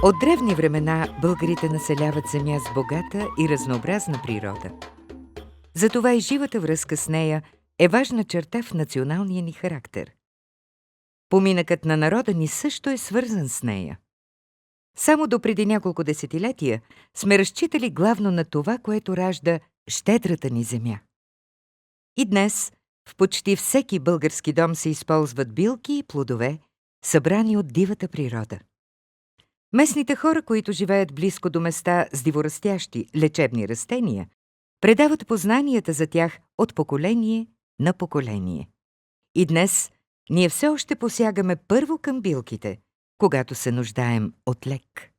От древни времена българите населяват земя с богата и разнообразна природа. Затова и живата връзка с нея е важна черта в националния ни характер. Поминъкът на народа ни също е свързан с нея. Само до преди няколко десетилетия сме разчитали главно на това, което ражда щедрата ни земя. И днес в почти всеки български дом се използват билки и плодове, събрани от дивата природа. Местните хора, които живеят близко до места с диворастящи лечебни растения, предават познанията за тях от поколение на поколение. И днес ние все още посягаме първо към билките, когато се нуждаем от лек.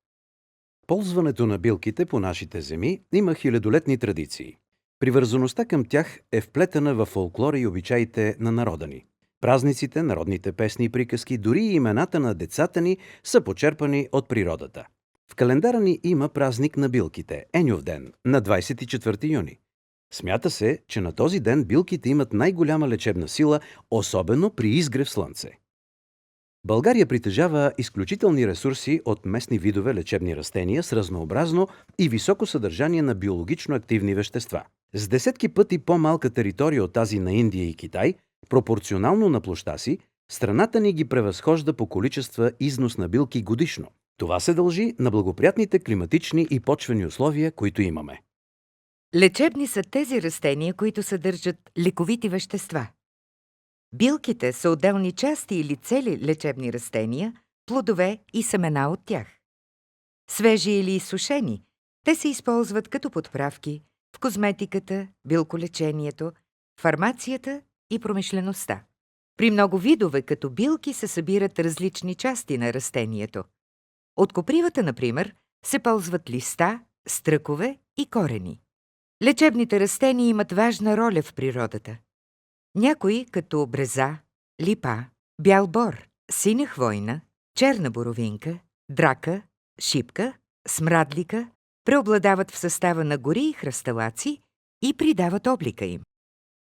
Ползването на билките по нашите земи има хилядолетни традиции. Привързаността към тях е вплетена във фолклора и обичаите на народа ни. Празниците, народните песни и приказки, дори и имената на децата ни са почерпани от природата. В календара ни има празник на билките – Еньовден, на 24 юни. Смята се, че на този ден билките имат най-голяма лечебна сила, особено при изгрев слънце. България притежава изключителни ресурси от местни видове лечебни растения с разнообразно и високо съдържание на биологично активни вещества. С десетки пъти по-малка територия от тази на Индия и Китай, пропорционално на площта си, страната ни ги превъзхожда по количества износ на билки годишно. Това се дължи на благоприятните климатични и почвени условия, които имаме. Лечебни са тези растения, които съдържат лековити вещества. Билките са отделни части или цели лечебни растения, плодове и семена от тях. Свежи или изсушени, те се използват като подправки в козметиката, билколечението, фармацията и промишлеността. При много видове като билки се събират различни части на растението. От копривата, например, се ползват листа, стръкове и корени. Лечебните растения имат важна роля в природата. Някои, като бреза, липа, бял бор, синя хвойна, черна боровинка, драка, шипка, смрадлика, преобладават в състава на гори и хръсталаци и придават облика им.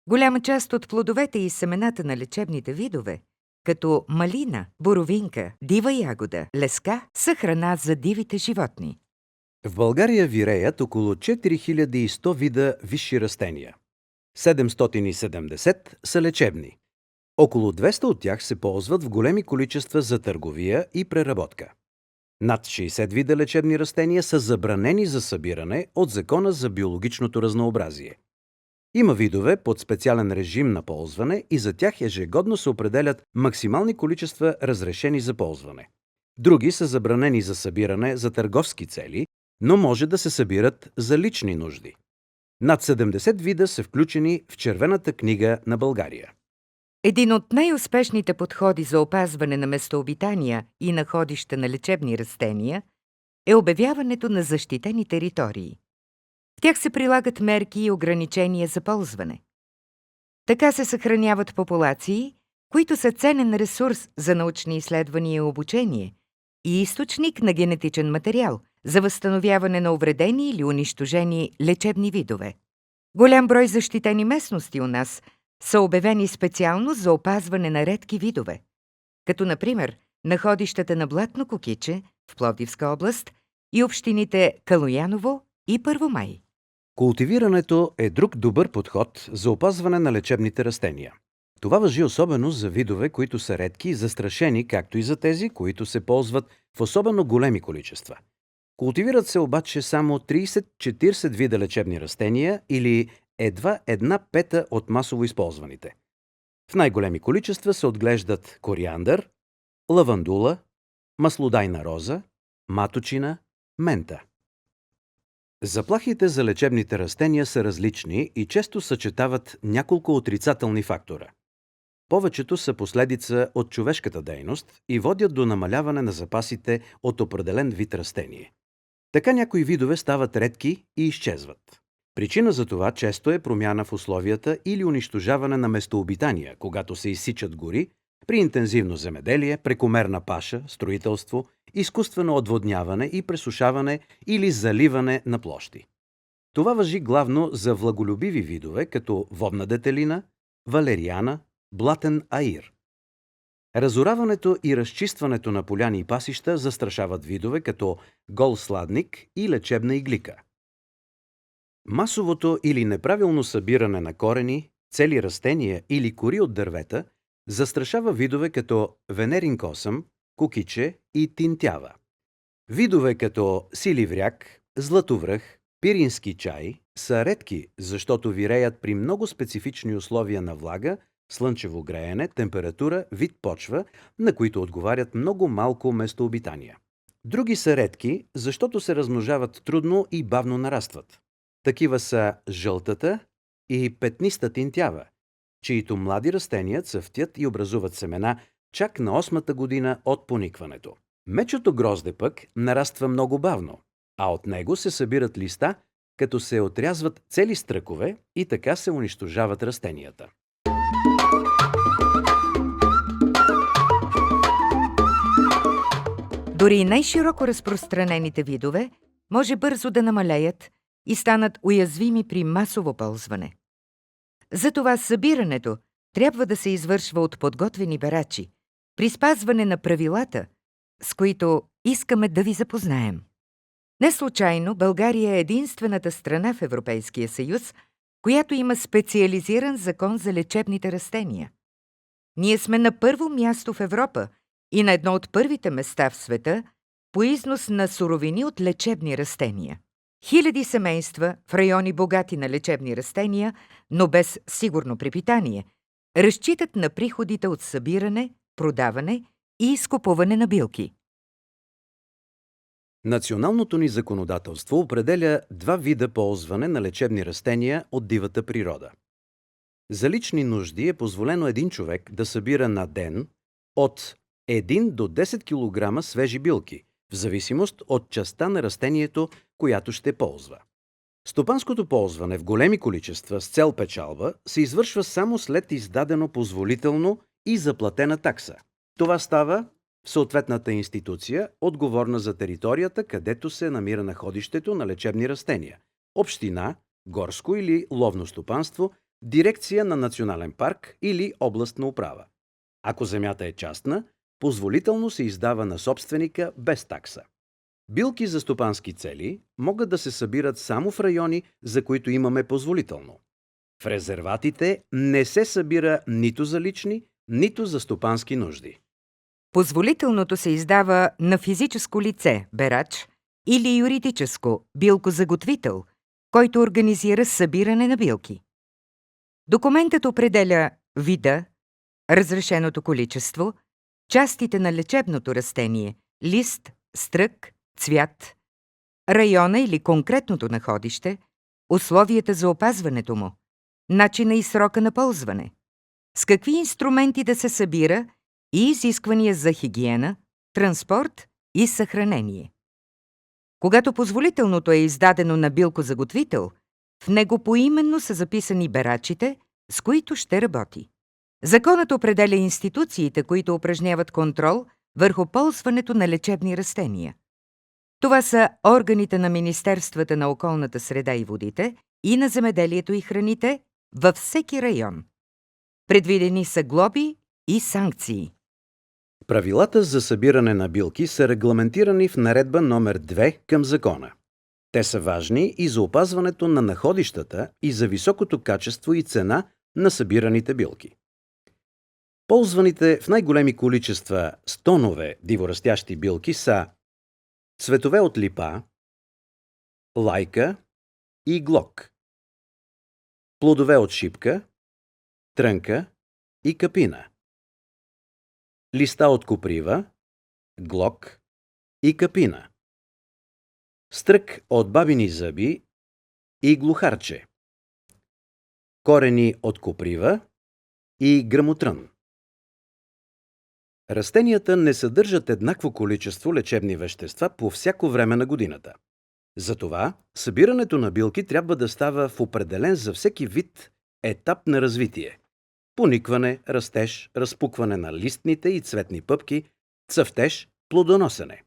Голяма част от плодовете и семената на лечебните видове, като малина, боровинка, дива ягода, леска, са храна за дивите животни. В България виреят около 4100 вида висши растения. 770 са лечебни. Около 200 от тях се ползват в големи количества за търговия и преработка. Над 60 вида лечебни растения са забранени за събиране от Закона за биологичното разнообразие. Има видове под специален режим на ползване и за тях ежегодно се определят максимални количества разрешени за ползване. Други са забранени за събиране за търговски цели, но може да се събират за лични нужди. Над 70 вида са включени в Червената книга на България. Един от най-успешните подходи за опазване на местообитания и находища на лечебни растения е обявяването на защитени територии. В тях се прилагат мерки и ограничения за ползване. Така се съхраняват популации, които са ценен ресурс за научни изследвания и обучение и източник на генетичен материал за възстановяване на увредени или унищожени лечебни видове. Голям брой защитени местности у нас са обявени специално за опазване на редки видове, като например находищата на Блатно кукиче в Пловдивска област и общините Калояново и Първомай. Култивирането е друг добър подход за опазване на лечебните растения. Това важи особено за видове, които са редки и застрашени, както и за тези, които се ползват в особено големи количества. Култивират се обаче само 30-40 вида лечебни растения или едва 1/5 от масово използваните. В най-големи количества се отглеждат кориандър, лавандула, маслодайна роза, маточина, мента. Заплахите за лечебните растения са различни и често съчетават няколко отрицателни фактора. Повечето са последица от човешката дейност и водят до намаляване на запасите от определен вид растение. Така някои видове стават редки и изчезват. Причина за това често е промяна в условията или унищожаване на местообитания, когато се изсичат гори, при интензивно земеделие, прекомерна паша, строителство, изкуствено отводняване и пресушаване или заливане на площи. Това важи главно за влаголюбиви видове, като водна детелина, валериана, блатен аир. Разораването и разчистването на поляни и пасища застрашават видове като гол сладник и лечебна иглика. Масовото или неправилно събиране на корени, цели растения или кори от дървета застрашава видове като венерин косъм, кукиче и тинтява. Видове като силивряк, златовръх, пирински чай са редки, защото виреят при много специфични условия на влага, слънчево греене, температура, вид почва, на които отговарят много малко местообитания. Други са редки, защото се размножават трудно и бавно нарастват. Такива са жълтата и петниста тинтява, чието млади растения цъфтят и образуват семена чак на 8-та година от поникването. Мечото грозде пък нараства много бавно, а от него се събират листа, като се отрязват цели стръкове и така се унищожават растенията. Дори и най-широко разпространените видове може бързо да намалеят и станат уязвими при масово ползване. Затова събирането трябва да се извършва от подготвени берачи, при спазване на правилата, с които искаме да ви запознаем. Неслучайно България е единствената страна в Европейския съюз, която има специализиран закон за лечебните растения. Ние сме на първо място в Европа и на едно от първите места в света по износ на суровини от лечебни растения. Хиляди семейства в райони богати на лечебни растения, но без сигурно препитание, разчитат на приходите от събиране, продаване и изкупуване на билки. Националното ни законодателство определя два вида ползване на лечебни растения от дивата природа. За лични нужди е позволено един човек да събира на ден от 1 до 10 кг свежи билки, в зависимост от частта на растението, която ще ползва. Стопанското ползване в големи количества с цел печалба се извършва само след издадено позволително и заплатена такса. Това става в съответната институция, отговорна за територията, където се намира находището на лечебни растения – община, горско или ловно стопанство, дирекция на национален парк или областна управа. Ако земята е частна, позволително се издава на собственика без такса. Билки за стопански цели могат да се събират само в райони, за които имаме позволително. В резерватите не се събира нито за лични, нито за стопански нужди. Позволителното се издава на физическо лице, берач, или юридическо, билкозаготвител, който организира събиране на билки. Документът определя вида, разрешеното количество, частите на лечебното растение, лист, стрък, цвят, района или конкретното находище, условията за опазването му, начина и срока на ползване, с какви инструменти да се събира и изисквания за хигиена, транспорт и съхранение. Когато позволителното е издадено на билкозаготвител, в него поименно са записани берачите, с които ще работи. Законът определя институциите, които упражняват контрол върху ползването на лечебни растения. Това са органите на Министерствата на околната среда и водите и на земеделието и храните във всеки район. Предвидени са глоби и санкции. Правилата за събиране на билки са регламентирани в наредба номер 2 към закона. Те са важни и за опазването на находищата и за високото качество и цена на събираните билки. Ползваните в най-големи количества стонове диворастящи билки са цветове от липа, лайка и глок, плодове от шипка, трънка и капина, листа от коприва, глок и капина, стрък от бабини зъби и глухарче, корени от коприва и грамотрън. Растенията не съдържат еднакво количество лечебни вещества по всяко време на годината. Затова събирането на билки трябва да става в определен за всеки вид етап на развитие – поникване, растеж, разпукване на листните и цветни пъпки, цъфтеж, плодоносене.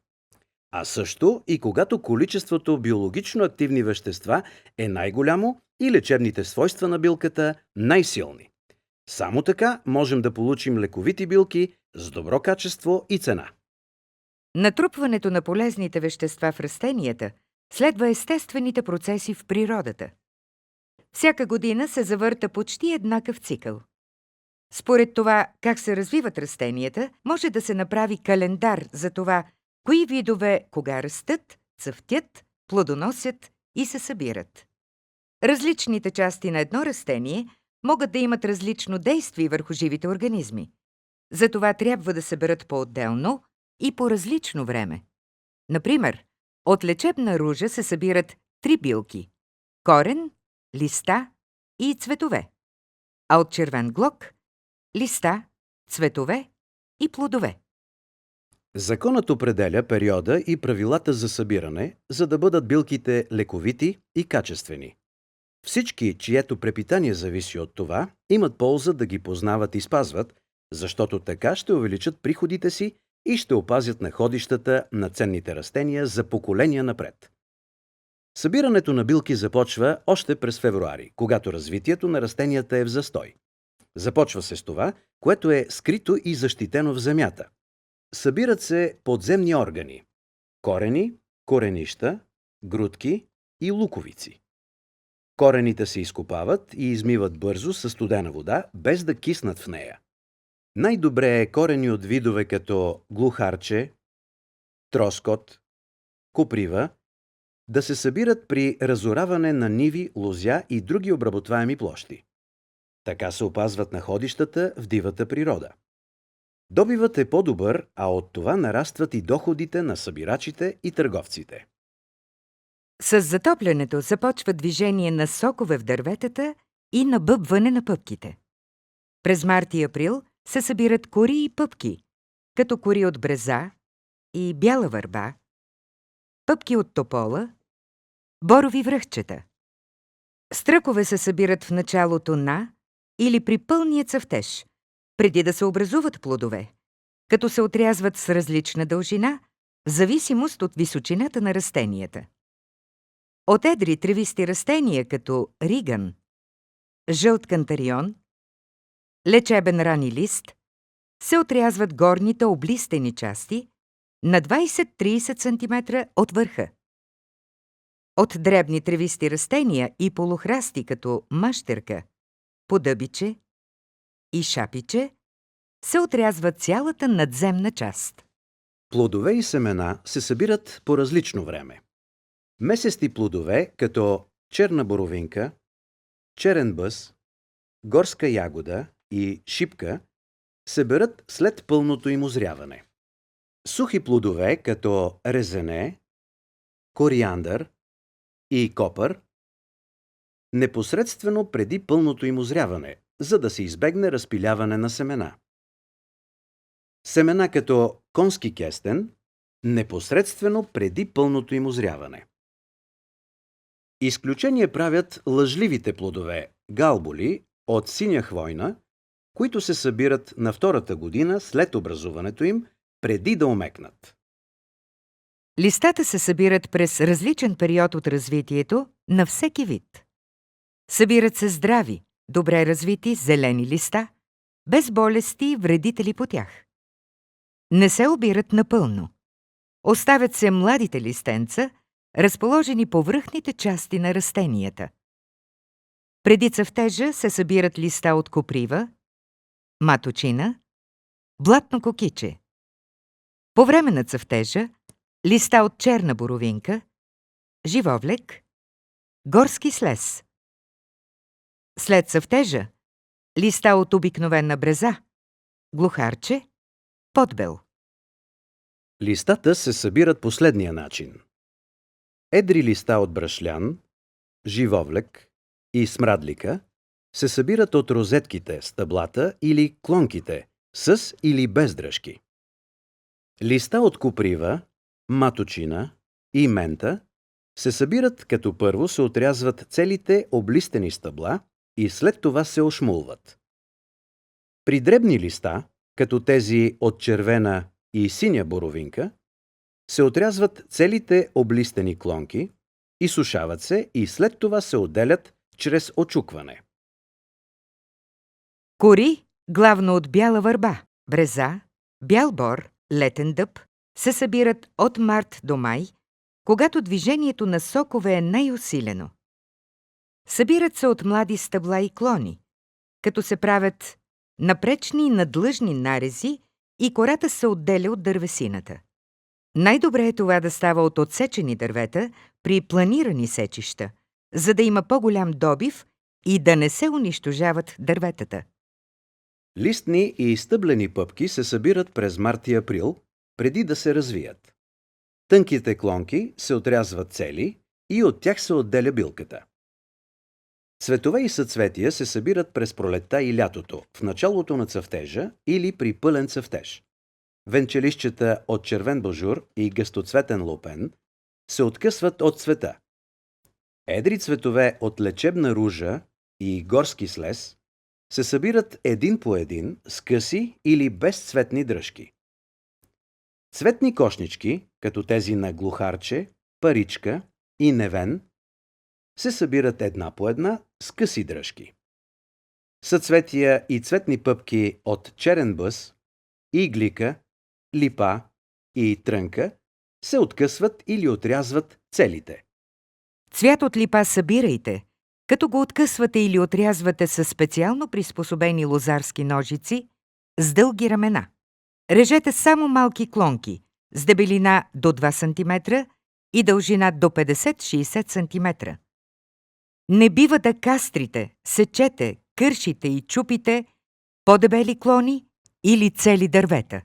А също и когато количеството биологично активни вещества е най-голямо и лечебните свойства на билката най-силни. Само така можем да получим лековити билки с добро качество и цена. Натрупването на полезните вещества в растенията следва естествените процеси в природата. Всяка година се завърта почти еднакъв цикъл. Според това как се развиват растенията, може да се направи календар за това, кои видове кога растат, цъфтят, плодоносят и се събират. Различните части на едно растение могат да имат различно действие върху живите организми. Затова трябва да се берат по-отделно и по различно време. Например, от лечебна ружа се събират 3 билки – корен, листа и цветове, а от червен глок – листа, цветове и плодове. Законът определя периода и правилата за събиране, за да бъдат билките лековити и качествени. Всички, чието препитание зависи от това, имат полза да ги познават и спазват, защото така ще увеличат приходите си и ще опазят находищата на ценните растения за поколения напред. Събирането на билки започва още през февруари, когато развитието на растенията е в застой. Започва се с това, което е скрито и защитено в земята. Събират се подземни органи – корени, коренища, грудки и луковици. Корените се изкопават и измиват бързо със студена вода, без да киснат в нея. Най-добре е корени от видове като глухарче, троскот, коприва да се събират при разораване на ниви, лозя и други обработваеми площи. Така се опазват находищата в дивата природа. Добивът е по-добър, а от това нарастват и доходите на събирачите и търговците. С затоплянето започва движение на сокове в дърветата и набъбване на пъпките. През март и април се събират кори и пъпки, като кори от бреза и бяла върба, пъпки от топола, борови връхчета. Стръкове се събират в началото на или при пълния цъфтеж, преди да се образуват плодове, като се отрязват с различна дължина, в зависимост от височината на растенията. От едри тревисти растения, като риган, жълт кантарион, лечебен рани лист, се отрязват горните облистени части на 20-30 см от върха. От дребни тревисти растения и полухрасти, като мащерка, подъбиче и шапиче, се отрязва цялата надземна част. Плодове и семена се събират по различно време. Месести плодове, като черна боровинка, черен бъс, горска ягода и шипка, се берат след пълното им озряване. Сухи плодове, като резене, кориандър и копър, непосредствено преди пълното им озряване, за да се избегне разпиляване на семена. Семена като конски кестен, непосредствено преди пълното им озряване. Изключение правят лъжливите плодове, галболи от синя хвойна, които се събират на втората година след образуването им, преди да омекнат. Листата се събират през различен период от развитието на всеки вид. Събират се здрави, добре развити зелени листа, без болести и вредители по тях. Не се обират напълно. Оставят се младите листенца, разположени по връхните части на растенията. Преди цъфтежа се събират листа от коприва, маточина, блатно кокиче. По време на цъфтежа листа от черна боровинка, живовлек, горски слез. След цъфтежа листа от обикновена бреза, глухарче, подбел. Листата се събират последния начин. Едри листа от брашлян, живовлек и смрадлика се събират от розетките, стъблата или клонките, с или без дръжки. Листа от коприва, маточина и мента се събират, като първо се отрязват целите облистени стъбла и след това се ошмулват. При дребни листа, като тези от червена и синя боровинка, се отрязват целите облистени клонки, изсушават се и след това се отделят чрез очукване. Кори, главно от бяла върба, бреза, бял бор, летен дъб, се събират от март до май, когато движението на сокове е най-усилено. Събират се от млади стъбла и клони, като се правят напречни и надлъжни нарези и кората се отделя от дървесината. Най-добре е това да става от отсечени дървета при планирани сечища, за да има по-голям добив и да не се унищожават дърветата. Листни и стъблени пъпки се събират през март и април, преди да се развият. Тънките клонки се отрязват цели и от тях се отделя билката. Цветове и съцветия се събират през пролетта и лятото, в началото на цъфтежа или при пълен цъфтеж. Венчелищчета от червен бажур и гъстоцветен лупен се откъсват от цвета. Едри цветове от лечебна ружа и горски слез се събират един по един с къси или без цветни дръжки. Цветни кошнички, като тези на глухарче, паричка и невен, се събират една по една с къси дръжки. Съцветия и цветни пъпки от черен бъс, иглика, липа и трънка се откъсват или отрязват целите. Цвят от липа събирайте, като го откъсвате или отрязвате със специално приспособени лозарски ножици с дълги рамена. Режете само малки клонки с дебелина до 2 см и дължина до 50-60 см. Не бива да кастрите, сечете, кършите и чупите по-дебели клони или цели дървета.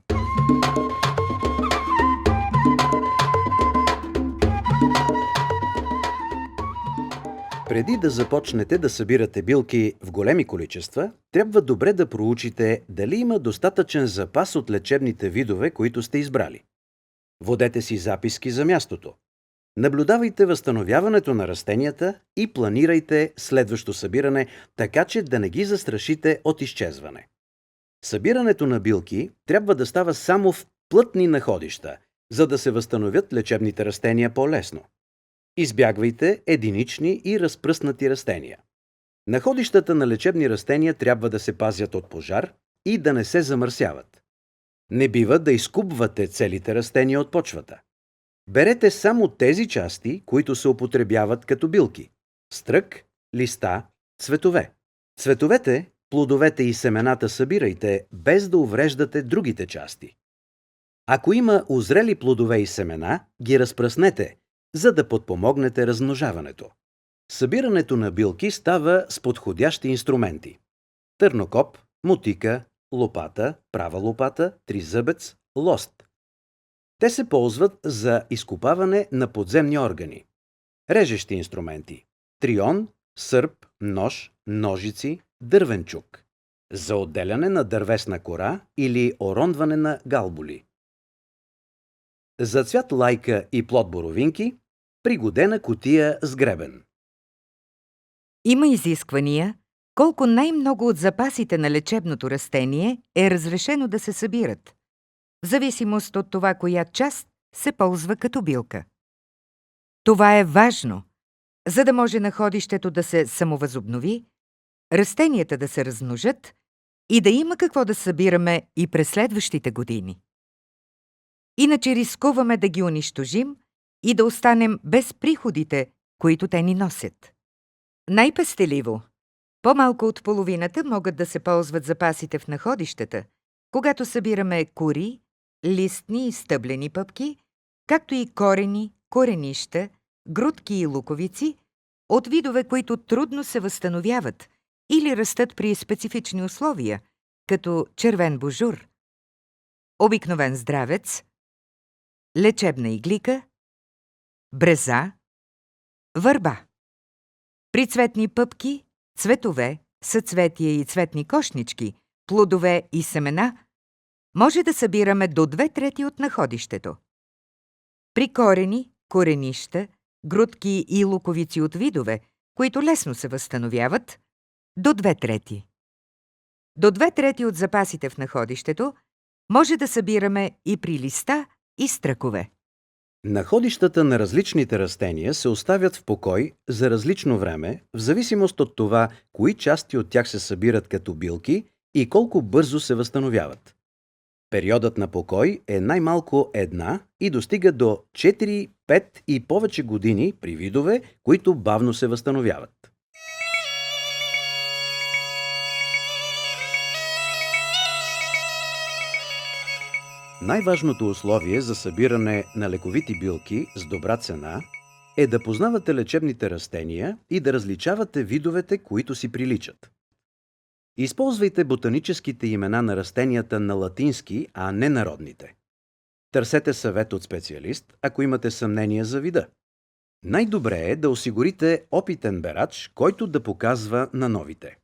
Преди да започнете да събирате билки в големи количества, трябва добре да проучите дали има достатъчен запас от лечебните видове, които сте избрали. Водете си записки за мястото. Наблюдавайте възстановяването на растенията и планирайте следващо събиране, така че да не ги застрашите от изчезване. Събирането на билки трябва да става само в плътни находища, за да се възстановят лечебните растения по-лесно. Избягвайте единични и разпръснати растения. Находищата на лечебни растения трябва да се пазят от пожар и да не се замърсяват. Не бива да изкубвате целите растения от почвата. Берете само тези части, които се употребяват като билки – стрък, листа, цветове. Цветовете, плодовете и семената събирайте, без да увреждате другите части. Ако има озрели плодове и семена, ги разпръснете, за да подпомогнете размножаването. Събирането на билки става с подходящи инструменти – търнокоп, мотика, лопата, права лопата, тризъбец, лост. Те се ползват за изкопаване на подземни органи. Режещи инструменти – трион, сърп, нож, ножици, дървен чук. За отделяне на дървесна кора или оронване на галболи. За цвят лайка и плод боровинки – пригодена кутия с гребен. Има изисквания колко най-много от запасите на лечебното растение е разрешено да се събират, в зависимост от това коя част се ползва като билка. Това е важно, за да може находището да се самовъзобнови, растенията да се размножат и да има какво да събираме и през следващите години. Иначе рискуваме да ги унищожим и да останем без приходите, които те ни носят. Най-пестеливо, по-малко от половината могат да се ползват запасите в находищата, когато събираме кори, листни и стъблени пъпки, както и корени, коренища, грудки и луковици от видове, които трудно се възстановяват или растат при специфични условия, като червен божур, обикновен здравец, лечебна иглика, бреза, върба. При цветни пъпки, цветове, съцветия и цветни кошнички, плодове и семена може да събираме до 2/3 от находището. При корени, коренища, грудки и луковици от видове, които лесно се възстановяват, до 2/3. До 2/3 от запасите в находището може да събираме и при листа и стръкове. Находищата на различните растения се оставят в покой за различно време, в зависимост от това, кои части от тях се събират като билки и колко бързо се възстановяват. Периодът на покой е най-малко една и достига до 4, 5 и повече години при видове, които бавно се възстановяват. Най-важното условие за събиране на лековити билки с добра цена е да познавате лечебните растения и да различавате видовете, които си приличат. Използвайте ботаническите имена на растенията на латински, а не народните. Търсете съвет от специалист, ако имате съмнение за вида. Най-добре е да осигурите опитен берач, който да показва на новите.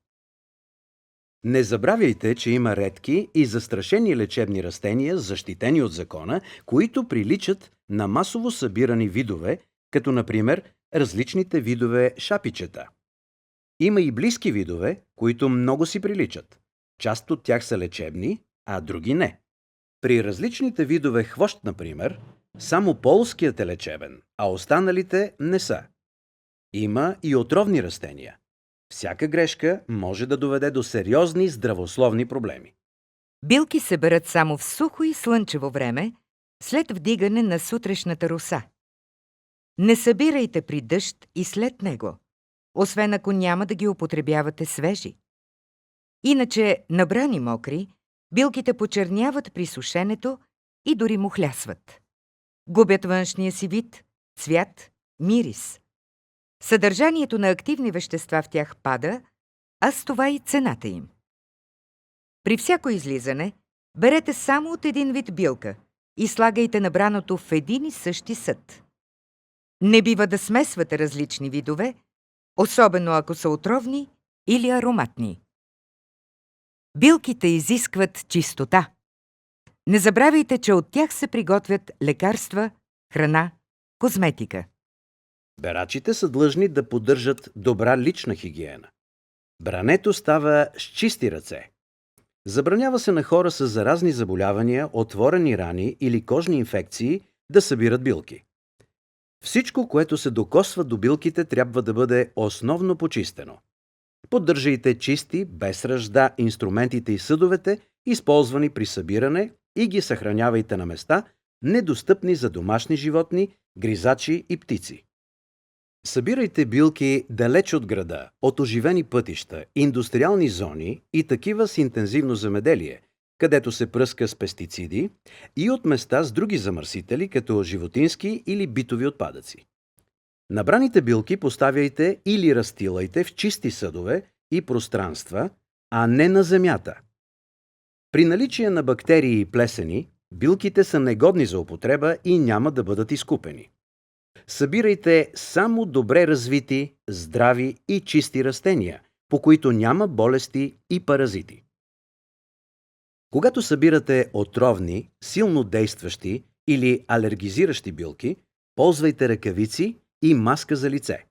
Не забравяйте, че има редки и застрашени лечебни растения, защитени от закона, които приличат на масово събирани видове, като например различните видове шапичета. Има и близки видове, които много си приличат. Част от тях са лечебни, а други не. При различните видове хвощ, например, само полският е лечебен, а останалите не са. Има и отровни растения. Всяка грешка може да доведе до сериозни здравословни проблеми. Билки се берат само в сухо и слънчево време, след вдигане на сутрешната роса. Не събирайте при дъжд и след него, освен ако няма да ги употребявате свежи. Иначе, набрани мокри, билките почерняват при сушенето и дори мухлясват. Губят външния си вид, цвят, мирис. Съдържанието на активни вещества в тях пада, а с това и цената им. При всяко излизане берете само от един вид билка и слагайте набраното в един и същи съд. Не бива да смесвате различни видове, особено ако са отровни или ароматни. Билките изискват чистота. Не забравяйте, че от тях се приготвят лекарства, храна, козметика. Берачите са длъжни да поддържат добра лична хигиена. Брането става с чисти ръце. Забранява се на хора с заразни заболявания, отворени рани или кожни инфекции да събират билки. Всичко, което се докосва до билките, трябва да бъде основно почистено. Поддържайте чисти, без ръжда, инструментите и съдовете, използвани при събиране, и ги съхранявайте на места, недостъпни за домашни животни, гризачи и птици. Събирайте билки далеч от града, от оживени пътища, индустриални зони и такива с интензивно земеделие, където се пръска с пестициди, и от места с други замърсители, като животински или битови отпадъци. Набраните билки поставяйте или разстилайте в чисти съдове и пространства, а не на земята. При наличие на бактерии и плесени, билките са негодни за употреба и няма да бъдат изкупени. Събирайте само добре развити, здрави и чисти растения, по които няма болести и паразити. Когато събирате отровни, силно действащи или алергизиращи билки, ползвайте ръкавици и маска за лице.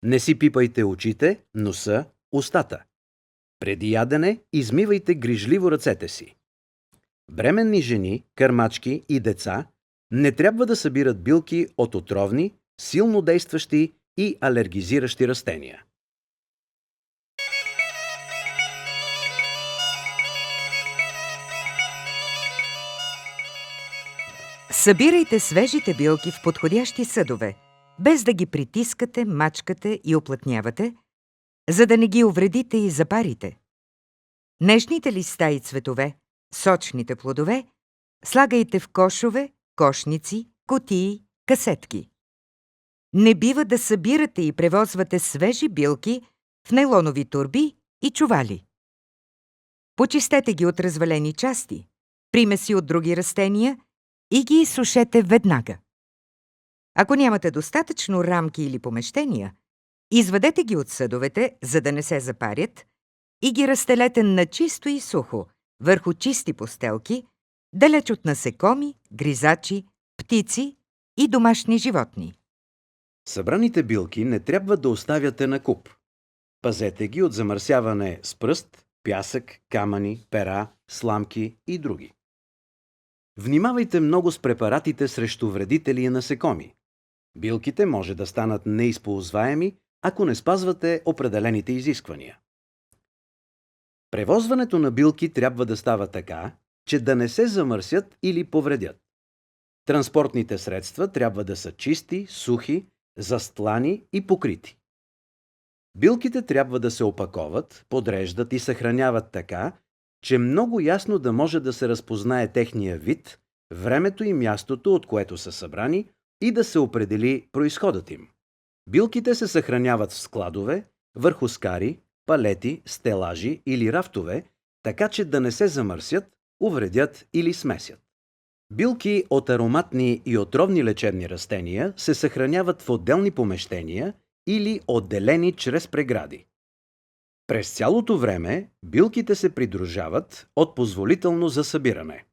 Не си пипайте очите, носа, устата. Преди ядене измивайте грижливо ръцете си. Бременни жени, кърмачки и деца не трябва да събират билки от отровни, силно действащи и алергизиращи растения. Събирайте свежите билки в подходящи съдове, без да ги притискате, мачкате и оплътнявате, за да не ги увредите и запарите. Нежните листа и цветове, сочните плодове слагайте в кошове, кошници, кутии, касетки. Не бива да събирате и превозвате свежи билки в нейлонови торби и чували. Почистете ги от развалени части, примеси от други растения и ги изсушете веднага. Ако нямате достатъчно рамки или помещения, извадете ги от съдовете, за да не се запарят, и ги разстелете на чисто и сухо, върху чисти постелки, далеч от насекоми, гризачи, птици и домашни животни. Събраните билки не трябва да оставяте на куп. Пазете ги от замърсяване с пръст, пясък, камъни, пера, сламки и други. Внимавайте много с препаратите срещу вредители и насекоми. Билките може да станат неизползваеми, ако не спазвате определените изисквания. Превозването на билки трябва да става така, че да не се замърсят или повредят. Транспортните средства трябва да са чисти, сухи, застлани и покрити. Билките трябва да се опаковат, подреждат и съхраняват така, че много ясно да може да се разпознае техния вид, времето и мястото, от което са събрани, и да се определи произходът им. Билките се съхраняват в складове, върху скари, палети, стелажи или рафтове, така че да не се замърсят, увредят или смесят. Билки от ароматни и отровни лечебни растения се съхраняват в отделни помещения или отделени чрез прегради. През цялото време билките се придружават от позволително за събиране.